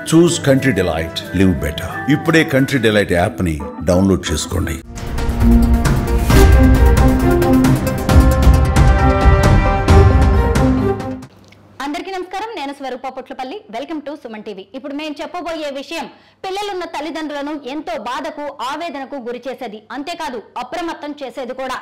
చూస్ Country Delight, live better. ఇప్పుడే Country Delight app ని download చేసుకోండి. అందరికీ నమస్కారం. నేను Swaroopa Potlapalli. Welcome to Suman TV. ఇప్పుడు మేము చెప్పబోయే విషయం పిల్లలున్న తల్లిదండ్రులను ఎంతో బాధకు, ఆవేదనకు గురి చేసేది, అంతేకాదు అప్రమత్తం చేసేది కూడా.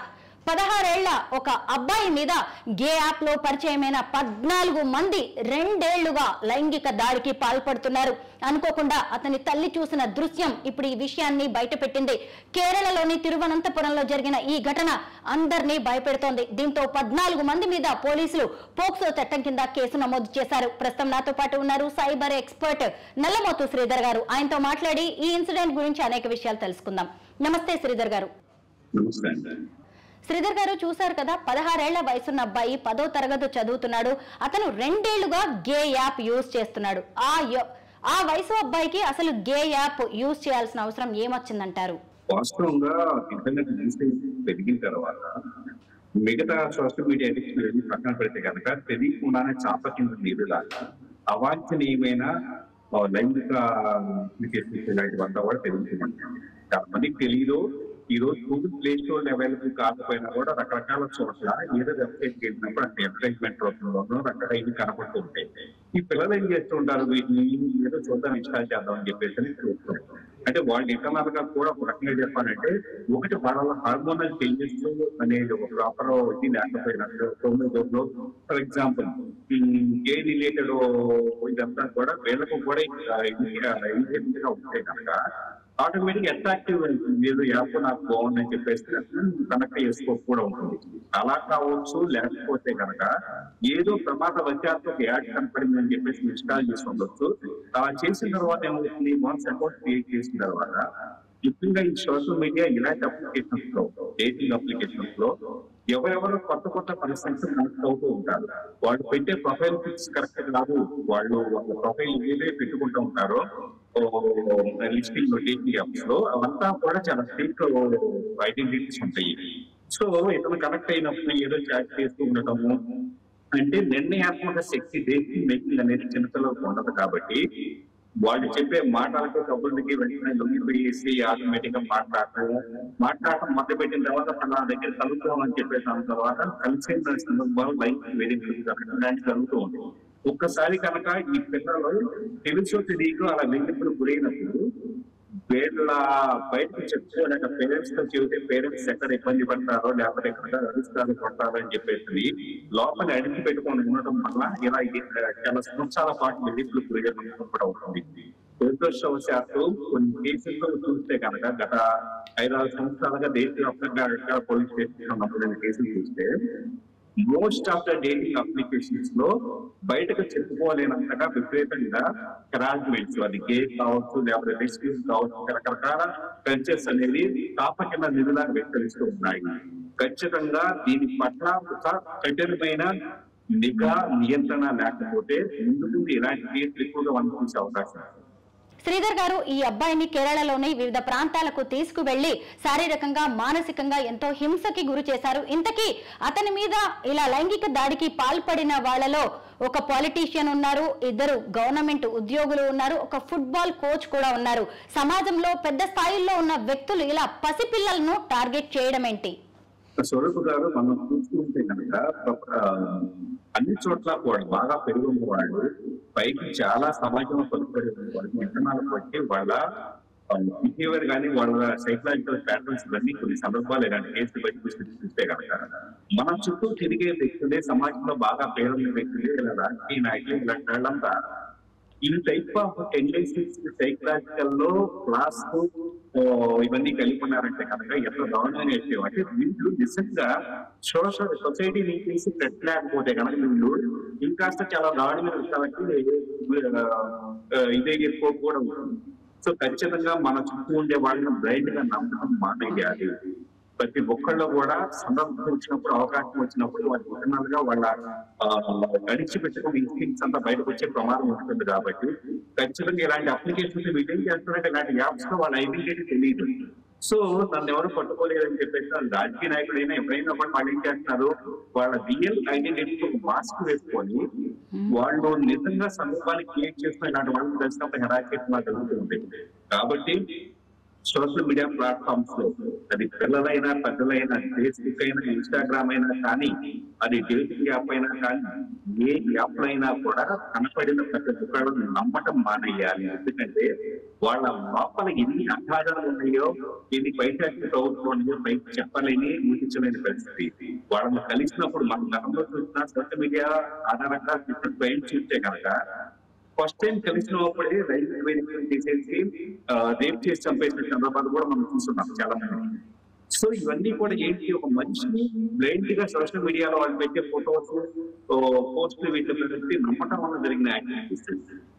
16 ఏళ్ల ఒక అబ్బాయి మీద గే యాప్ లో పరిచయమైన 14 మంది 2 ఏళ్లుగా లైంగిక దాడికి పాల్పడుతున్నారు. అనుకోకుండా అతని తల్లి చూసిన దృశ్యం ఇప్పుడు ఈ విషయాన్ని బయటపెట్టింది. కేరళలోని తిరువనంతపురంలో జరిగిన ఈ ఘటన అందరినీ భయపెడుతోంది. దీంతో 14 మంది మీద పోలీసులు పోక్సో చట్టం కింద కేసు నమోదు చేశారు. ప్రస్తుతం నాతో పాటు ఉన్నారు సైబర్ ఎక్స్పర్ట్ నల్లమోతు శ్రీధర్ గారు. ఆయనతో మాట్లాడి ఈ ఇన్సిడెంట్ గురించి అనేక విషయాలు తెలుసుకుందాం. నమస్తే శ్రీధర్ గారు. శ్రీధర్ గారు, చూశారు కదా, 16 ఏళ్ల వయసున్న అబ్బాయి 10వ తరగతి చదువుతున్నాడు. అతను 2 ఏళ్లుగా గే యాప్ యూజ్ చేస్తున్నాడు. ఆ వయసు అబ్బాయికి అసలు గే యాప్ యూజ్ చేయాల్సిన అవసరం ఏమొచ్చిందంటారు? వాస్తవంగా ఇంటర్నెట్ పెరిగిన తర్వాత మిగతా సోషల్ మీడియా అడిక్షన్ పక్కన పెడితే కనుక తెలియకుండానే చాప కింద నీరులాగా అవాంఛనీయమైన లైంగిక ఇలాంటివంతా కూడా పెరుగుతుంది. చాలా మందికి తెలియదు. ఈ రోజు గూగుల్ ప్లే స్టోర్ అవైలబుల్ కాకపోయినా కూడా రకరకాల చోట్ల ఏదో వెబ్సైట్కి వెళ్ళినప్పుడు అంటే అడ్వర్టైజ్మెంట్ రూపంలోనూ రకరకాల ఇవి కనపడుతూ ఉంటాయి. ఈ పిల్లలు ఏం చేస్తూ ఉంటారు, వీటిని ఏదో చూద్దాం, ఇన్స్టాల్ చేద్దాం అని చెప్పేసి చూస్తారు. అంటే వాళ్ళు ఇంటర్నల్ గా కూడా ఒక రకంగా చెప్పాలంటే ఒకటి వాళ్ళ హార్మోనల్ చేంజెస్ అనేది ఒక ప్రాపర్ ఇది లేకపోయినప్పుడు, ఫర్ ఎగ్జాంపుల్ గే రిలేటెడ్ ఇదంతా కూడా వీళ్ళకు కూడా గా ఉంటే కనుక ఆటోమేటిక్ అట్రాక్టివ్ ఏదో యాప్ నాకు బాగుందని చెప్పేసి కనెక్ట్ చేసుకోక కూడా ఉంటుంది. అలా కావచ్చు, లేకపోతే కనుక ఏదో ప్రమాదవశాత్తు యాడ్ కనపడింది అని చెప్పేసి ఇన్స్టాల్ చేసి ఉండొచ్చు. అలా చేసిన తర్వాత ఏమవుతుంది, వన్స్ అకౌంట్ క్రియేట్ చేసిన తర్వాత ముఖ్యంగా ఈ సోషల్ మీడియా ఇలాంటి అప్లికేషన్స్ లో, డేటింగ్ అప్లికేషన్స్ లో ఎవరెవరు కొత్త కొత్త పర్సన్స్ కనెక్ట్ అవుతూ ఉంటారు. వాళ్ళు పెట్టే ప్రొఫైల్ పిక్స్ కరెక్ట్ కాదు, వాళ్ళు వాళ్ళ ప్రొఫైల్ ఏదైతే పెట్టుకుంటూ ఉంటారో లిస్టింగ్ డేటింగ్ యాప్స్ లో అవంతా కూడా చాలా ఫేక్ ఐడెంటిటీస్ ఉంటాయి. సో ఇతను కనెక్ట్ అయినప్పుడు ఏదో చాట్ చేస్తూ ఉండటము అంటే నిర్ణయాత్మక శక్తి డేటింగ్ మేకింగ్ అనేది చిన్నపిల్లలకు ఉండదు. కాబట్టి వాళ్ళు చెప్పే మాటలకి కబుర్లకి వెంటనే లొంగిపోయేసి ఆటోమేటిక్ గా మాట్లాడటం మొదలు పెట్టిన తర్వాత నా దగ్గర కలుపుకోమని చెప్పేసిన తర్వాత కలిసిన సందర్భాలు లైఫ్ వేదికలు జరుగుతూ ఉంటుంది. ఒక్కసారి కనుక ఈ పిల్లలు తెలుసో తెలియక అలా వెంటప్పుడు గురైనప్పుడు వీళ్ళ బయటకు చెప్పుకోలేక పేరెంట్స్ తో చెబితే పేరెంట్స్ ఎక్కడ ఇబ్బంది పడతారో లేకపోతే ఎక్కడ అరిస్తారో కొడతారో అని చెప్పేసి లోపల అడిగి పెట్టుకొని ఉండటం వల్ల ఇలా చాలా సంవత్సరాల పాటు వెళ్లిప్పుడు గురైన కూడా అవుతుంది. దురదృష్టవశాత్తు కొన్ని కేసుల్లో చూస్తే కనుక గత 5-6 సంవత్సరాలుగా దేశవ్యాప్తంగా పోలీస్ స్టేషన్ నమోదైన కేసులు చూస్తే most of the dating applications లో బయటకు చెప్పుకోలేనంతగా విపరీతంగా హెరాస్మెంట్స్, అది గే కావచ్చు లేకపోతే రెస్క్యూస్ కావచ్చు, రకరకాల కల్చర్స్ అనేవి తాపకిన నిధులను విస్తరిస్తూ ఉన్నాయి. ఖచ్చితంగా దీని పట్ల ఒక కఠినమైన నిఘా నియంత్రణ లేకపోతే ముందు ఇలాంటి కేసులు ఎక్కువగా మనం చూసే అవకాశం. శ్రీధర్ గారు, ఈ అబ్బాయిని కేరళలోని వివిధ ప్రాంతాలకు తీసుకువెళ్లి శారీరకంగా, మానసికంగా ఎంతో హింసకి గురి చేశారు. ఇంతకీ అతని మీద ఇలా లైంగిక దాడికి పాల్పడిన వాళ్లలో ఒక పొలిటీషియన్ ఉన్నారు, 2 గవర్నమెంట్ ఉద్యోగులు ఉన్నారు, ఒక ఫుట్బాల్ కోచ్ కూడా ఉన్నారు. సమాజంలో పెద్ద స్థాయిలో ఉన్న వ్యక్తులు ఇలా పసిపిల్లలను టార్గెట్ చేయడం ఏంటి? స్వరూప్ గారు, మనం చూసుకుంటే కనుక అన్ని చోట్ల కూడా బాగా పెరుగున్న వాళ్ళు పైకి చాలా సమాజంలో పలుకుబడి వాళ్ళు విధానాలు బట్టి వాళ్ళ బిహేవియర్ కానీ వాళ్ళ సైకలాజికల్ ప్యాటర్న్స్ ఇవన్నీ కొన్ని సందర్భాలు ఇలాంటి కేసులు బట్టి చూస్తే కనుక మన చుట్టూ తిరిగే వ్యక్తులే, సమాజంలో బాగా పేరున్న వ్యక్తులే, ఇలా రాజకీయ నాయకులు, ఇలాంటి వాళ్ళంతా ఈ టైప్ ఆఫ్ టెండెన్సీస్ సైకలాజికల్ లో క్లాస్ ఇవన్నీ కలిగి ఉన్నారంటే కనుక ఎంత దారుణంగా విషయం. అంటే వీళ్ళు నిజంగా సొసైటీని తీసి పెట్టలేకపోతే కనుక వీళ్ళు ఇంకాస్త చాలా దారుణమైన విషయాలకి ఇదే ఎక్కువ కూడా ఉంటుంది. సో ఖచ్చితంగా మన చుట్టూ ఉండే వాళ్ళని బ్లైండ్ గా నమ్మకం మానేయాలి. ప్రతి ఒక్కళ్ళు కూడా సందర్భం వచ్చినప్పుడు, అవకాశం వచ్చినప్పుడు వాళ్ళ విధానాలుగా వాళ్ళ అడిచిపెట్టుకుని ఇన్స్టింక్ట్స్ అంతా బయటకు వచ్చే ప్రమాదం ఉంటుంది. కాబట్టి ఖచ్చితంగా ఇలాంటి అప్లికేషన్స్ వీళ్ళు ఏం చేస్తున్నారంటే ఇలాంటి యాప్స్ లో వాళ్ళ ఐడెంటిటీ తెలియదు. సో నన్ను ఎవరు పట్టుకోలేదని చెప్పేసి రాజకీయ నాయకుడైనా ఎవరైనా కూడా వాళ్ళు ఏం చేస్తున్నారు, వాళ్ళ రియల్ ఐడెంటిటీ మాస్క్ వేసుకొని వాళ్ళు నిజంగా సందర్భాన్ని క్రియేట్ చేసుకుని ఇలాంటి వాళ్ళకి తెలిసినప్పుడు హెరాకేట్ జరుగుతుంది. కాబట్టి సోషల్ మీడియా ప్లాట్ఫామ్స్ లో అది పిల్లలైనా పెద్దలైనా, ఫేస్బుక్ అయినా, ఇన్స్టాగ్రామ్ అయినా కానీ, అది డేటింగ్ యాప్ అయినా కానీ, ఏ యాప్ అయినా కూడా కనపడిన ప్రతి ఒక్కరు నమ్మటం మానేయాలి. ఎందుకంటే వాళ్ళ లోపల ఎన్ని అగాధాలు ఉన్నాయో, ఎన్ని పైశాచిక ప్రవృత్తులు ఉన్నాయో పైకి చెప్పలేని, ఊహించలేని పరిస్థితి. వాళ్ళని కలిసినప్పుడు మనం గతంలో చూసిన సోషల్ మీడియా ఆధారంగా ట్రైన్ చూస్తే కనుక ఫస్ట్ టైం కలిసినప్పుడే రైతు తీసేసి రేప్ చేసి చంపేసిన సందర్భాలు కూడా మనం చూస్తున్నాం చాలా మంది. సో ఇవన్నీ కూడా ఏంటి, ఒక మనిషిని బ్లైండ్ గా సోషల్ మీడియాలో వాళ్ళు పెట్టే ఫోటోస్, పోస్టులు వీటిలో పెట్టి నమ్మటం వల్ల జరిగిన activities.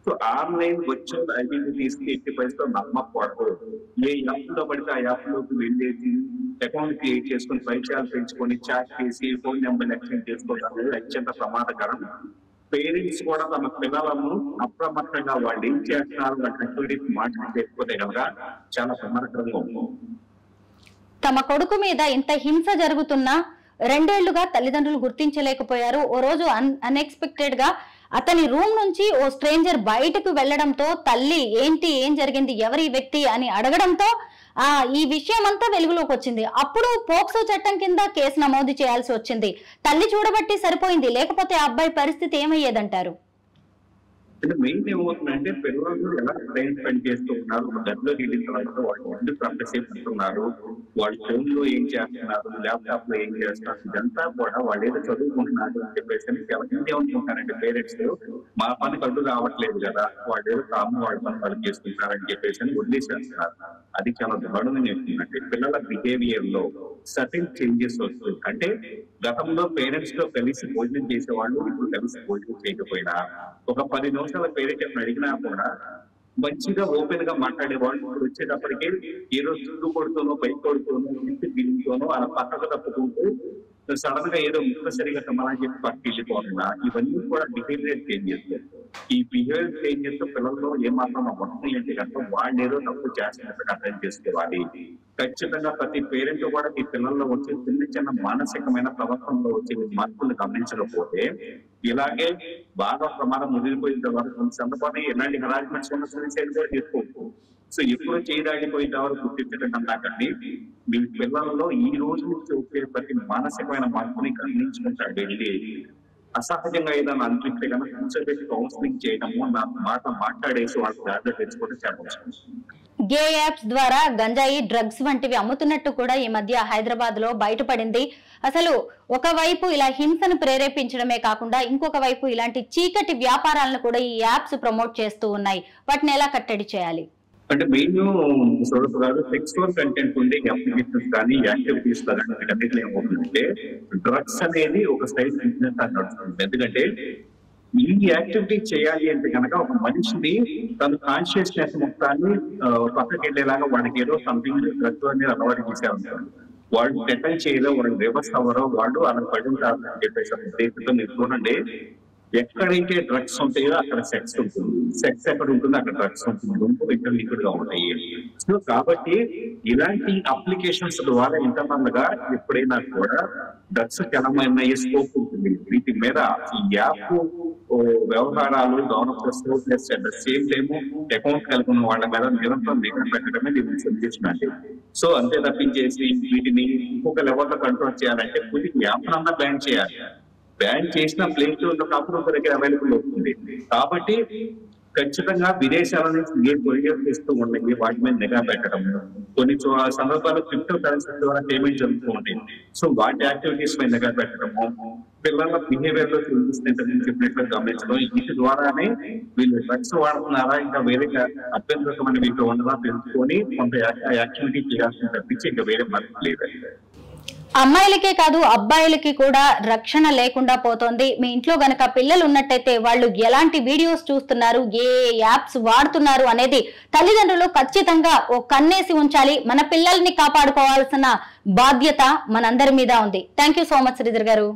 So online virtual identities కి ఎట్టి పరిస్థితిలో నమ్మకూడదు. ఏ యాప్ లో పడితే ఆ యాప్ లోకి వెళ్ళేసి అకౌంట్ క్రియేట్ చేసుకుని పరిచయాలు పెంచుకొని చాట్ చేసి ఫోన్ నెంబర్ ఎక్స్చేంజ్ చేసుకోవడం అత్యంత ప్రమాదకరం. పేరెంట్స్ కూడా తమ పిల్లలను అప్రమత్తంగా వాళ్ళు ఏం చేస్తున్నారు, వాళ్ళ యాక్టివిటీస్ మాట్లాడలేకపోతే కనుక చాలా ప్రమాదకరంగా ఉంటుంది. తమ కొడుకు మీద ఇంత హింస జరుగుతున్నా 2 ఏళ్లుగా తల్లిదండ్రులు గుర్తించలేకపోయారు. ఓ రోజు అన్ఎక్స్పెక్టెడ్ గా అతని రూమ్ నుంచి ఓ స్ట్రేంజర్ బయటకు వెళ్లడంతో తల్లి ఏం జరిగింది, ఎవరి వ్యక్తి అని అడగడంతో ఈ విషయం అంతా వెలుగులోకి వచ్చింది. అప్పుడు పోక్సో చట్టం కింద కేసు నమోదు చేయాల్సి వచ్చింది. తల్లి చూడబట్టి సరిపోయింది, లేకపోతే ఆ అబ్బాయి పరిస్థితి ఏమయ్యేదంటారు? అంటే మెయిన్ ఏమవుతుందంటే పిల్లలు ఎలా టైం స్పెండ్ చేస్తూ ఉన్నారు, గదిలోకి వెళ్ళిన తర్వాత వాళ్ళు ఎందుకు కంప్లైంట్ ఉంటున్నారు, వాళ్ళు ఫోన్ లో ఏం చేస్తున్నారు, ల్యాప్టాప్ లో ఏం చేస్తున్నారు, ఇదంతా కూడా వాళ్ళు ఏదో చదువుకుంటున్నారు అని చెప్పేసి ఏమనుకుంటారంటే పేరెంట్స్ మా పని కట్టు రావట్లేదు కదా, వాళ్ళు ఏదో తాము వాళ్ళ పని వాళ్ళు చేసుకుంటారని చెప్పేసి వదిలేసేస్తున్నారు. అది చాలా దారుణంగా చెప్తుందంటే పిల్లల బిహేవియర్ లో సర్టెన్ చేంజెస్ వస్తుంది. అంటే గతంలో పేరెంట్స్ తో కలిసి భోజనం చేసేవాళ్ళు ఇప్పుడు కలిసి భోజనం చేయకపోయినా, ఒక 10 నిమిషాల పేరెంట్ అడిగినా కూడా మంచిగా ఓపెన్ గా మాట్లాడేవాళ్ళు ఇప్పుడు వచ్చేటప్పటికే ఏదో చుట్టూ కొడుతూనో బైక్ కొడుతూనో ఇంటి బిల్లుతోనో అలా పక్కకు తప్పుకుంటూ సడన్ గా ఏదో ముక్కసరిగా సమానం చెప్పి పక్కకి వెళ్ళిపోతున్నా, ఇవన్నీ కూడా బిహేవియర్ చేంజెస్. ఈ బిహేవియర్ చేంజెస్ పిల్లల్లో ఏమాత్రం వస్తున్నాయి అంటే కనుక వాళ్ళు ఏదో తప్పు చేస్తున్నట్టు అర్థం చేసుకోవాలి. ఖచ్చితంగా ప్రతి పేరెంట్ కూడా ఈ పిల్లల్లో వచ్చే చిన్న మానసికమైన ప్రవర్తనలో వచ్చే మార్పులు గమనించకపోతే ఇలాగే బాగా ప్రమాదం ముదిరిపోయిన తర్వాత కొన్ని సందర్భాన్ని ఎలాంటి హెరాస్మెంట్స్ ఉన్న సూసైడ్ కూడా చేసుకోవచ్చు. సో ఎప్పుడు చేయదాగిపోయిన తర్వాత గుర్తించడం కన్నా కండి మీ పిల్లలలో ఈ రోజు నుంచి వచ్చే ప్రతి మానసికమైన మార్పుని గమనించుకుంటాడు వెళ్ళి అసహజంగా ఏదైనా అనిపిస్తే కనుక కూర్చోబెట్టి కౌన్సిలింగ్ చేయడము, నా మాట మాట్లాడేసి వాళ్ళకి జాగ్రత్త తెచ్చుకోవడం చాలా. గే యాప్స్ ద్వారా గంజాయి, డ్రగ్స్ వంటివి అమ్ముతున్నట్టు కూడా ఈ మధ్య హైదరాబాద్ లో బయటపడింది. అసలు ఒకవైపు ఇలా హింసను ప్రేరేపించడమే కాకుండా ఇంకొక వైపు ఇలాంటి చీకటి వ్యాపారాలను కూడా ఈ యాప్స్ ప్రమోట్ చేస్తూ ఉన్నాయి. వాటిని ఎలా కట్టడి చేయాలి? అంటే మెయిన్ చూడకూడదు సెక్సువల్ కంటెంట్ ఉండే అప్లికేషన్స్ కానీ యాక్టివిటీస్ కానీ ఏమవుతుందంటే డ్రగ్స్ అనేది ఒక సైడ్ బిజినెస్ అని నడుస్తుంది. ఎందుకంటే ఈ యాక్టివిటీ చేయాలి అంటే కనుక ఒక మనిషిని తన కాన్షియస్నెస్ మొత్తాన్ని పక్కకి వెళ్ళేలాగా వాడికి ఏదో సంథింగ్ డ్రగ్స్ అనేది అలవాటు చేసేవాళ్ళు. వాళ్ళు సెటిల్ చేయలో వాళ్ళు రివర్స్ అవ్వరో వాళ్ళు అలా పడి ఉంటారు అని చెప్పేసి ఉద్దేశంతో మీరు చూడండి, ఎక్కడైతే డ్రగ్స్ ఉంటాయో అక్కడ సెక్స్ ఉంటుంది, సెక్స్ ఎక్కడ ఉంటుందో అక్కడ డ్రగ్స్ ఉంటుంది, రెండు ఇక్కడ లిక్విడ్ గా ఉంటాయి. సో కాబట్టి ఇలాంటి అప్లికేషన్స్ ద్వారా ఇంటర్నల్ గా ఎప్పుడైనా కూడా డ్రగ్స్ కెలమైన స్కోప్ ఉంటుంది. వీటి మీద ఈ యాప్ వ్యవహారాలు government plus at the same time account కలిగి ఉన్న వాళ్ళ మీద నిరంతరం నిఘా పెట్టడమే దీన్ని సజెషన్ అంటే. సో అంతే తప్పించేసి వీటిని ఇంకొక లెవెల్లో కంట్రోల్ చేయాలంటే కొద్ది యాప్ అన్నా బ్యాన్ చేయాలి. బ్యాన్ చేసిన ప్లే స్టోర్ లో కాకుండా దగ్గర అవైలబుల్ అవుతుంది. కాబట్టి ఖచ్చితంగా విదేశాల నుంచి ఏ కొరియర్ చేస్తూ ఉన్నాయి వాటి మీద నిఘా పెట్టడం, కొన్ని సందర్భాల్లో క్రిప్టో కరెన్సీ ద్వారా పేమెంట్ జరుగుతూ ఉంటాయి. సో వాటి యాక్టివిటీస్ మీద నిఘా పెట్టడము, పిల్లల బిహేవియర్ లో చెప్పినట్లు గమనించడం, వీటి ద్వారానే వీళ్ళు డ్రగ్స్ వాడుతున్నారా ఇంకా వేరే అభ్యంతరకమైన వీటిలో ఉండదా తెలుసుకొని కొంత యాక్టివిటీ చేయాల్సిన తప్పించి ఇంకా వేరే మార్పు లేదు. అమ్మాయిలకే కాదు అబ్బాయిలకి కూడా రక్షణ లేకుండా పోతోంది. మీ ఇంట్లో గనక పిల్లలు ఉన్నట్టయితే వాళ్ళు ఎలాంటి వీడియోస్ చూస్తున్నారు, ఏ యాప్స్ వాడుతున్నారు అనేది తల్లిదండ్రులు ఖచ్చితంగా ఓ కన్నేసి ఉంచాలి. మన పిల్లల్ని కాపాడుకోవాల్సిన బాధ్యత మనందరి మీద ఉంది. Thank you so much Sridhar గారు.